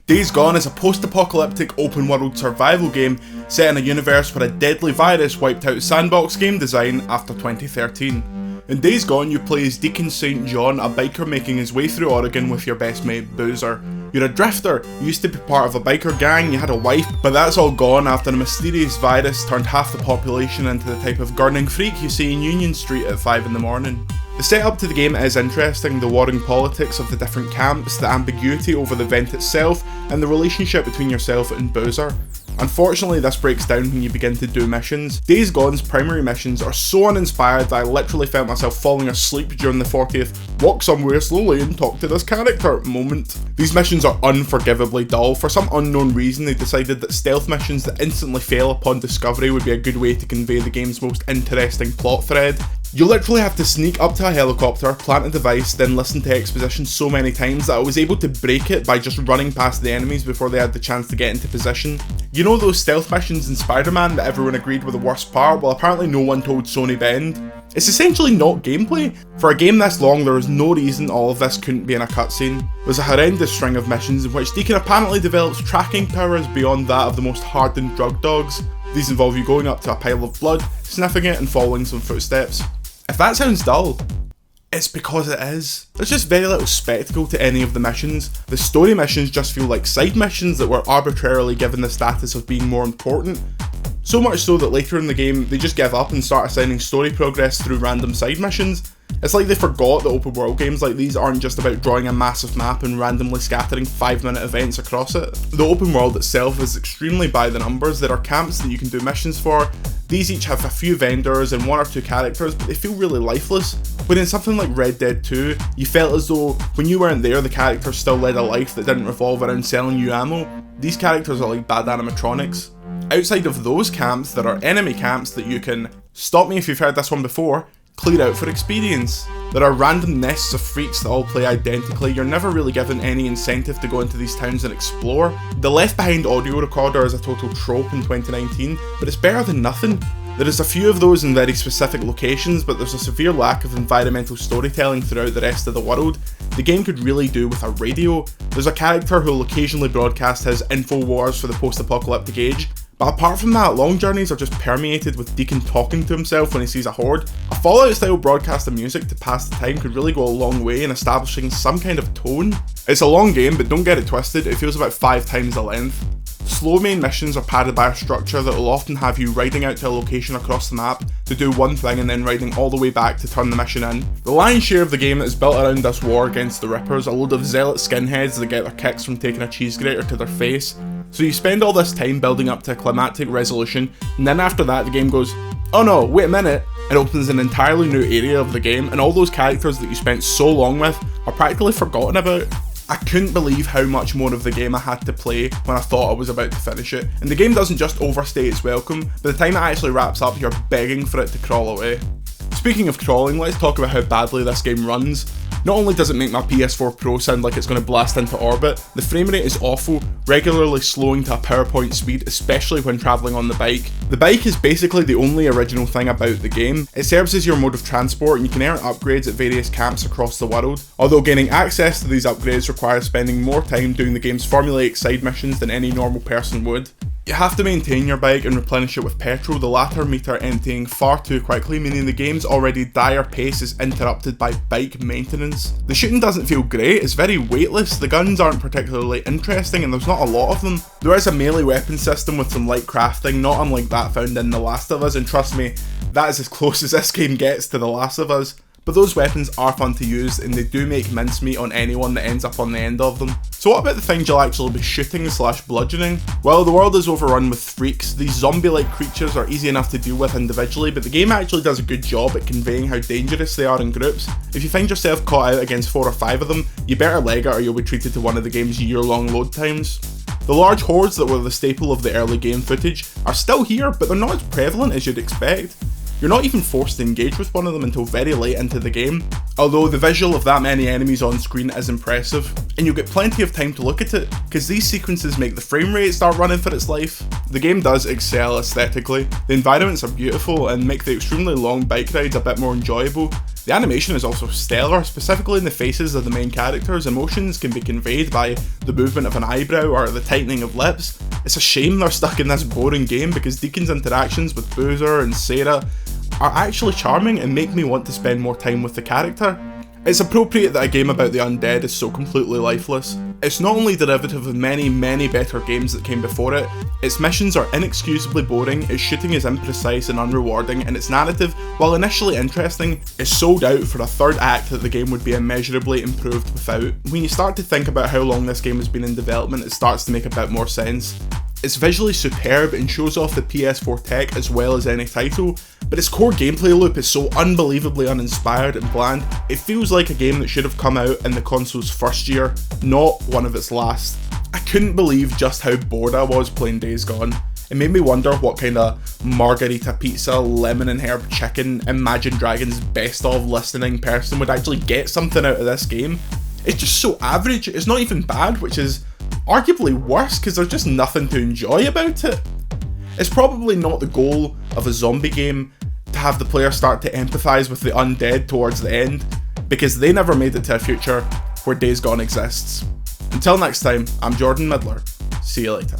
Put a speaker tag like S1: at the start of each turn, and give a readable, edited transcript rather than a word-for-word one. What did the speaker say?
S1: Days Gone is a post-apocalyptic open-world survival game set in a universe where a deadly virus wiped out sandbox game design after 2013. In Days Gone, you play as Deacon St. John, a biker making his way through Oregon with your best mate, Boozer. You're a drifter, you used to be part of a biker gang, you had a wife, but that's all gone after a mysterious virus turned half the population into the type of gurning freak you see in Union Street at 5 in the morning. The setup to the game is interesting, the warring politics of the different camps, the ambiguity over the event itself, and the relationship between yourself and Boozer. Unfortunately, this breaks down when you begin to do missions. Days Gone's primary missions are so uninspired that I literally felt myself falling asleep during the 40th walk somewhere slowly and talk to this character moment. These missions are unforgivably dull. For some unknown reason, they decided that stealth missions that instantly fail upon discovery would be a good way to convey the game's most interesting plot thread. You literally have to sneak up to a helicopter, plant a device, then listen to exposition so many times that I was able to break it by just running past the enemies before they had the chance to get into position. You know those stealth missions in Spider-Man that everyone agreed were the worst part? Well, apparently no one told Sony Bend. It's essentially not gameplay. For a game this long, there is no reason all of this couldn't be in a cutscene. There's a horrendous string of missions in which Deacon apparently develops tracking powers beyond that of the most hardened drug dogs. These involve you going up to a pile of blood, sniffing it and following some footsteps. If that sounds dull, it's because it is. There's just very little spectacle to any of the missions. The story missions just feel like side missions that were arbitrarily given the status of being more important. So much so that later in the game, they just give up and start assigning story progress through random side missions. It's like they forgot that open world games like these aren't just about drawing a massive map and randomly scattering 5-minute events across it. The open world itself is extremely by the numbers. There are camps that you can do missions for. These each have a few vendors and 1 or 2 characters, but they feel really lifeless. When in something like Red Dead 2, you felt as though when you weren't there, the characters still led a life that didn't revolve around selling you ammo. These characters are like bad animatronics. Outside of those camps, there are enemy camps that you can, stop me if you've heard this one before, clear out for experience. There are random nests of freaks that all play identically. You're never really given any incentive to go into these towns and explore. The left behind audio recorder is a total trope in 2019, but it's better than nothing. There is a few of those in very specific locations, but there's a severe lack of environmental storytelling throughout the rest of the world. The game could really do with a radio. There's a character who will occasionally broadcast his InfoWars for the post-apocalyptic age, but apart from that, long journeys are just permeated with Deacon talking to himself when he sees a horde. A Fallout style broadcast of music to pass the time could really go a long way in establishing some kind of tone. It's a long game, but don't get it twisted, it feels about 5 times the length. Slow main missions are padded by a structure that will often have you riding out to a location across the map to do one thing and then riding all the way back to turn the mission in. The lion's share of the game is built around this war against the Rippers, a load of zealot skinheads that get their kicks from taking a cheese grater to their face. So you spend all this time building up to a climactic resolution, and then after that the game goes, oh no, wait a minute, it opens an entirely new area of the game, and all those characters that you spent so long with are practically forgotten about. I couldn't believe how much more of the game I had to play when I thought I was about to finish it, and the game doesn't just overstay its welcome. By the time it actually wraps up, you're begging for it to crawl away. Speaking of crawling, let's talk about how badly this game runs. Not only does it make my PS4 Pro sound like it's going to blast into orbit, the frame rate is awful, regularly slowing to a PowerPoint speed, especially when travelling on the bike. The bike is basically the only original thing about the game. It serves as your mode of transport and you can earn upgrades at various camps across the world, although gaining access to these upgrades requires spending more time doing the game's formulaic side missions than any normal person would. You have to maintain your bike and replenish it with petrol, the latter meter emptying far too quickly, meaning the game's already dire pace is interrupted by bike maintenance. The shooting doesn't feel great, it's very weightless, the guns aren't particularly interesting and there's not a lot of them. There is a melee weapon system with some light crafting, not unlike that found in The Last of Us, and trust me, that is as close as this game gets to The Last of Us. But those weapons are fun to use and they do make mincemeat on anyone that ends up on the end of them. So what about the things you'll actually be shooting / bludgeoning? Well, the world is overrun with freaks. These zombie-like creatures are easy enough to deal with individually, but the game actually does a good job at conveying how dangerous they are in groups. If you find yourself caught out against 4 or 5 of them, you better leg it or you'll be treated to one of the game's year-long load times. The large hordes that were the staple of the early game footage are still here, but they're not as prevalent as you'd expect. You're not even forced to engage with one of them until very late into the game, although the visual of that many enemies on screen is impressive, and you'll get plenty of time to look at it, because these sequences make the frame rate start running for its life. The game does excel aesthetically, the environments are beautiful and make the extremely long bike rides a bit more enjoyable. The animation is also stellar, specifically in the faces of the main characters. Emotions can be conveyed by the movement of an eyebrow or the tightening of lips. It's a shame they're stuck in this boring game because Deacon's interactions with Boozer and Sarah are actually charming and make me want to spend more time with the character. It's appropriate that a game about the undead is so completely lifeless. It's not only derivative of many better games that came before it, its missions are inexcusably boring, its shooting is imprecise and unrewarding, and its narrative, while initially interesting, is sold out for a third act that the game would be immeasurably improved without. When you start to think about how long this game has been in development, it starts to make a bit more sense. It's visually superb and shows off the PS4 tech as well as any title, but its core gameplay loop is so unbelievably uninspired and bland, it feels like a game that should have come out in the console's first year, not one of its last. I couldn't believe just how bored I was playing Days Gone. It made me wonder what kind of margarita pizza, lemon and herb chicken, Imagine Dragons best of listening person would actually get something out of this game. It's just so average, it's not even bad, which is arguably worse because there's just nothing to enjoy about it. It's probably not the goal of a zombie game to have the player start to empathise with the undead towards the end, because they never made it to a future where Days Gone exists. Until next time, I'm Jordan Midler. See you later.